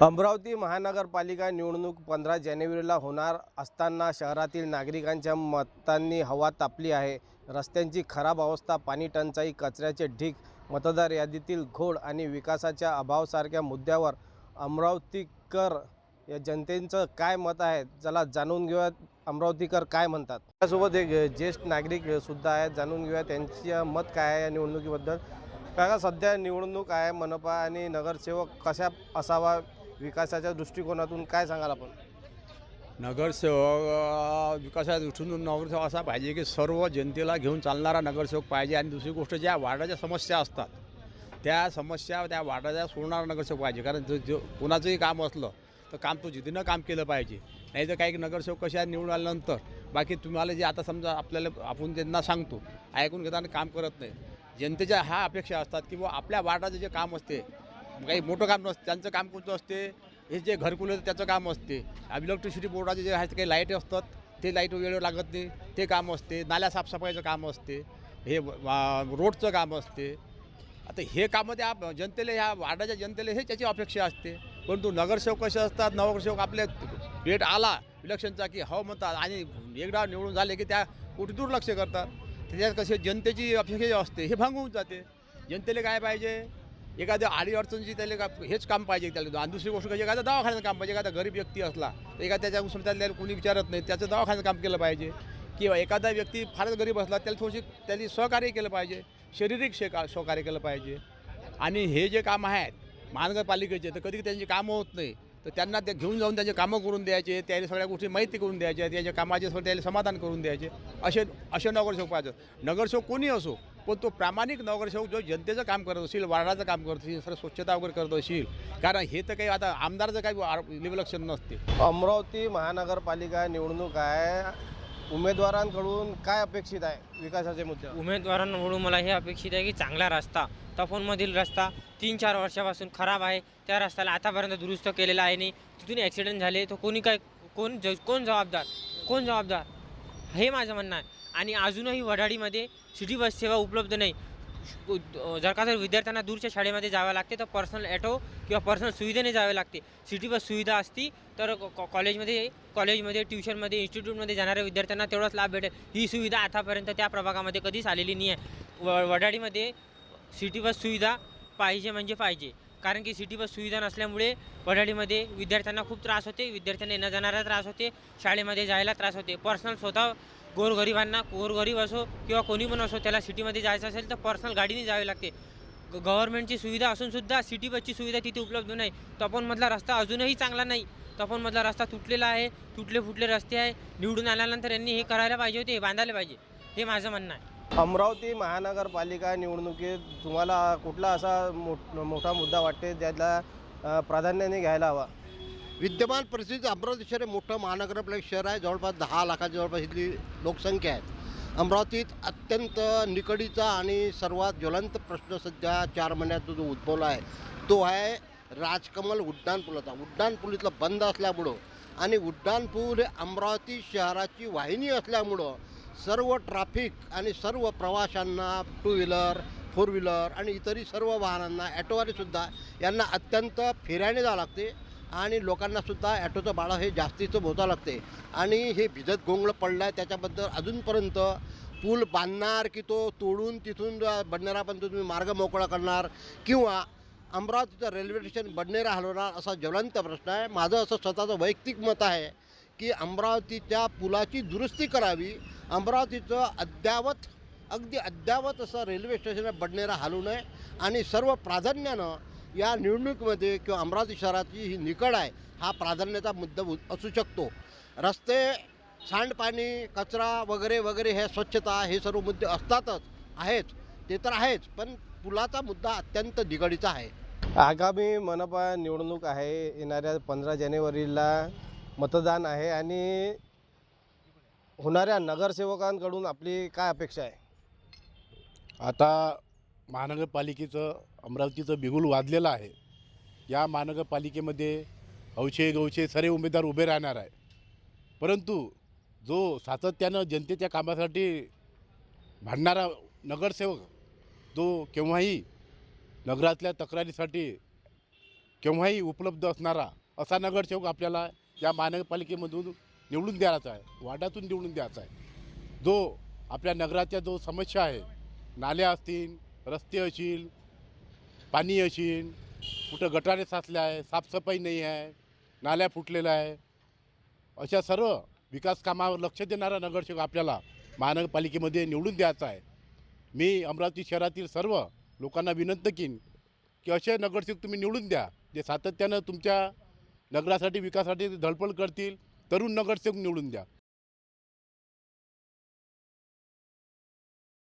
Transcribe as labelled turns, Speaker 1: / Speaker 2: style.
Speaker 1: अमरावती महानगरपालिका निवडणूक 15 जानेवारीला होणार असताना शहरातील नागरिकांच्या मतांनी हवा तापली आहे। रस्त्यांची खराब अवस्था, पाणी टंचाई, कचऱ्याचे ढीग, मतदार यादीतील घोळ आणि विकासाच्या अभावासारख्या मुद्द्यावर अमरावतीकर या जनतेचं काय मत आहे, चला जाणून घेऊया अमरावतीकर काय म्हणतात। त्यासोबत एक ज्येष्ठ नागरिक सुद्धा आहेत, जाणून घेऊया त्यांचं मत काय आहे या निवडणुकीबद्दल। काका, सध्या निवडणूक आहे, मनपा आणि नगरसेवक कशा असावा विकासाच्या दृष्टिकोनातून काय सांगाल आपण?
Speaker 2: नगरसेवक विकासाच्या दृष्टीतून नगरसेवक असा पाहिजे की सर्व जनतेला घेऊन चालणारा नगरसेवक पाहिजे। आणि दुसरी गोष्ट, ज्या वार्डाच्या समस्या असतात त्या समस्या त्या वार्डाच्या सोडणारा नगरसेवक पाहिजे। कारण जो कोणाचंही काम असलं तर काम तो जिद्दीनं काम केलं पाहिजे। नाही तर काही नगरसेवक कशा निवडून आल्यानंतर बाकी तुम्हाला जे आता समजा आपल्याला आपण त्यांना सांगतो ऐकून घेताना काम करत नाही। जनतेच्या ह्या अपेक्षा असतात की बुवा आपल्या वार्डाचं जे काम असते, काही मोठं काम नसतं, त्यांचं काम कोणतं असते, हे जे घरकुल त्याचं काम असते, इलेक्ट्रिसिटी बोर्डाचे जे आहेत काही लाईट असतात ते लाईट वेळेवर लागत नाही ते काम असते, नाल्या साफसफाईचं काम असते, हे रोडचं काम असते। आता हे कामं त्या जनतेला, ह्या वार्डाच्या जनतेला हे त्याची अपेक्षा असते। परंतु नगरसेवक कसे असतात, नगरसेवक आपल्या डेट आला इलेक्शनचा की हो म्हणतात आणि एकदा निवडून झाले की त्या कुठे दुर्लक्ष करतात। त्याच्यात कसे जनतेची अपेक्षा असते हे भंग होऊन जाते। जनतेला काय पाहिजे, एखाद्या आडी अडचणची त्याला का हेच काम पाहिजे त्याला। आणि दुसरी गोष्ट कशी, एखाद्या दवाखान्याचं काम पाहिजे। एखादा गरीब व्यक्ती असला तर एखाद्या त्याच्या त्याला कोणी विचारत नाही, त्याचं दवाखान्याचं काम केलं पाहिजे। किंवा एखादा व्यक्ती फारच गरीब असला त्याला थोडीशी त्यांनी सहकार्य केलं पाहिजे, शारीरिक सहकार्य केलं पाहिजे। आणि हे जे काम आहेत महानगरपालिकेचे तर कधी त्यांची कामं होत नाही तर त्यांना ते घेऊन जाऊन त्यांचे कामं करून द्यायचे, त्याला सगळ्या गोष्टी माहिती करून द्यायच्या, त्याच्या कामाचे सगळं त्याला समाधान करून द्यायचे। असे नगरसेवक पाहिजे। नगरसेवक कोणी असो पण तो प्रामाणिक नगरसेवक जो जनतेचं काम करत असेल, वार्डाचं काम करत असेल, सर्व स्वच्छता वगैरे करत असेल। कारण हे तर काही आता आमदारचं काही विलक्षण नसते।
Speaker 1: अमरावती महानगरपालिका निवडणूक आहे, उमेदवारांकडून काय अपेक्षित आहे विकासाचे मुद्दे?
Speaker 3: उमेदवारांकडून मला हे अपेक्षित आहे की चांगला रस्ता, तपोनमधील रस्ता 3-4 वर्षापासून खराब आहे, त्या रस्त्याला आतापर्यंत दुरुस्त केलेला आहे नाही। तिथून ॲक्सिडेंट झाले तर कोण जबाबदार हे माझं म्हणणं आहे। आणि अजूनही वडाळीमध्ये सिटी बस सेवा उपलब्ध नाही। जर विद्यार्थ्यांना दूरच्या शाळेमध्ये जावं लागते तर पर्सनल ॲटो किंवा पर्सनल सुविधेने जावे लागते। सिटी बस सुविधा असती तर कॉलेजमध्ये ट्युशनमध्ये इन्स्टिट्यूटमध्ये जाणाऱ्या विद्यार्थ्यांना तेवढाच लाभ भेटेल। ही सुविधा आतापर्यंत त्या प्रभागामध्ये कधीच आलेली नाही आहे। वडाळीमध्ये सिटी बस सुविधा पाहिजे म्हणजे पाहिजे, कारण की सिटी बस सुविधा नसल्यामुळे वडाळीमध्ये विद्यार्थ्यांना खूप त्रास होते, विद्यार्थ्यांना येण्या जाणारा त्रास होते, शाळेमध्ये जायला त्रास होते। पर्सनल स्वतः गोरगरीब असो किंवा कोणी पण असो त्याला सिटीमध्ये जायचं असेल तर पर्सनल गाडीने जावे लागते। गव्हर्नमेंटची सुविधा असूनसुद्धा सिटी बसची सुविधा तिथे उपलब्ध नाही। तपोनमधला रस्ता अजूनही चांगला नाही, तपोनमधला रस्ता तुटलेला आहे, तुटले फुटले रस्ते आहे। निवडून आल्यानंतर यांनी हे करायला पाहिजे होते, हे बांधायला पाहिजे, हे माझं म्हणणं आहे।
Speaker 1: अमरावती महानगरपालिका निवडणुकीत तुम्हाला कुठला असा मोठा मुद्दा वाटते ज्याला प्राधान्याने घ्यायला हवा?
Speaker 4: विद्यमान परिस्थिती अमरावती शहर हे मोठं महानगरपालिका शहर आहे, जवळपास 10 लाखाच्या जवळपास इथली लोकसंख्या आहे। अमरावतीत अत्यंत निकडीचा आणि सर्वात ज्वलंत प्रश्न सध्या 4 महिन्यात जो उद्भवला आहे तो आहे राजकमल उड्डाणपुलाचा। उड्डाणपूल इथलं बंद असल्यामुळं आणि उड्डाणपूल हे अमरावती शहराची वाहिनी असल्यामुळं सर्व ट्रॅफिक आणि सर्व प्रवाशांना, 2 व्हीलर 4 व्हीलर आणि इतरही सर्व वाहनांना, ॲटोवालेसुद्धा यांना अत्यंत फेऱ्याने जावं लागते आणि लोकांनासुद्धा ॲटोचं भाडं हे जास्तीचं मोजावं लागते। आणि हे भिजत गोंगळं पडलं आहे, त्याच्याबद्दल अजूनपर्यंत पूल बांधणार की तो तोडून तिथून बडनेरापर्यंत तुम्ही मार्ग मोकळा करणार किंवा अमरावतीचं रेल्वे स्टेशन बडनेरा हलवणार, असा ज्वलंत प्रश्न आहे। माझं असं स्वतःचं वैयक्तिक मत आहे की अमरावतीच्या पुलाची दुरुस्ती करावी, अमरावतीचं अगदी अद्ययावत असं रेल्वे स्टेशन बडनेरा हलवू नये आणि सर्व प्राधान्यानं या निवडणुकीमध्ये किंवा अमरावती शहराची ही निकड आहे हा प्राधान्याचा मुद्दा असू शकतो। रस्ते, सांडपाणी, कचरा वगैरे वगैरे, हे स्वच्छता, हे सर्व मुद्दे असतातच, ते तर आहेच, पण पुलाचा मुद्दा अत्यंत निगडीचा आहे।
Speaker 1: आगामी मनपा निवडणूक आहे. येणाऱ्या 15 जानेवारीला मतदान आहे आणि होणाऱ्या नगरसेवकांकडून आपली काय अपेक्षा आहे?
Speaker 5: आता महानगरपालिकेचं अमरावतीचं बिगुल वाजलेलं आहे. या महानगरपालिकेमध्ये हौशे गौशे सारे उमेदवार उभे राहणार आहे. परंतु जो सातत्यानं जनतेच्या कामासाठी भांडणारा नगरसेवक, जो केव्हाही नगरातल्या तक्रारीसाठी केव्हाही उपलब्ध असणारा असा नगरसेवक आपल्याला या महानगरपालिकेमधून निवडून द्यायचा आहे, वार्डातून निवडून द्यायचा आहे. जो आपल्या नगराच्या जो समस्या आहे, नाल्या असतील, रस्ते असतील, पाणी असेल, कुठं गटारे साचले आहे, साफसफाई नाही आहे, नाल्या फुटलेल्या आहे, अशा सर्व विकास कामावर लक्ष देणारा नगरसेवक आपल्याला महानगरपालिकेमध्ये निवडून द्यायचा आहे. मी अमरावती शहरातील सर्व लोकांना विनंती केली की असे नगरसेवक तुम्ही निवडून द्या, जे सातत्यानं तुमच्या नगरासाठी विकासासाठी धडपड करतील. तरुण नगरसेवक निवडून द्या.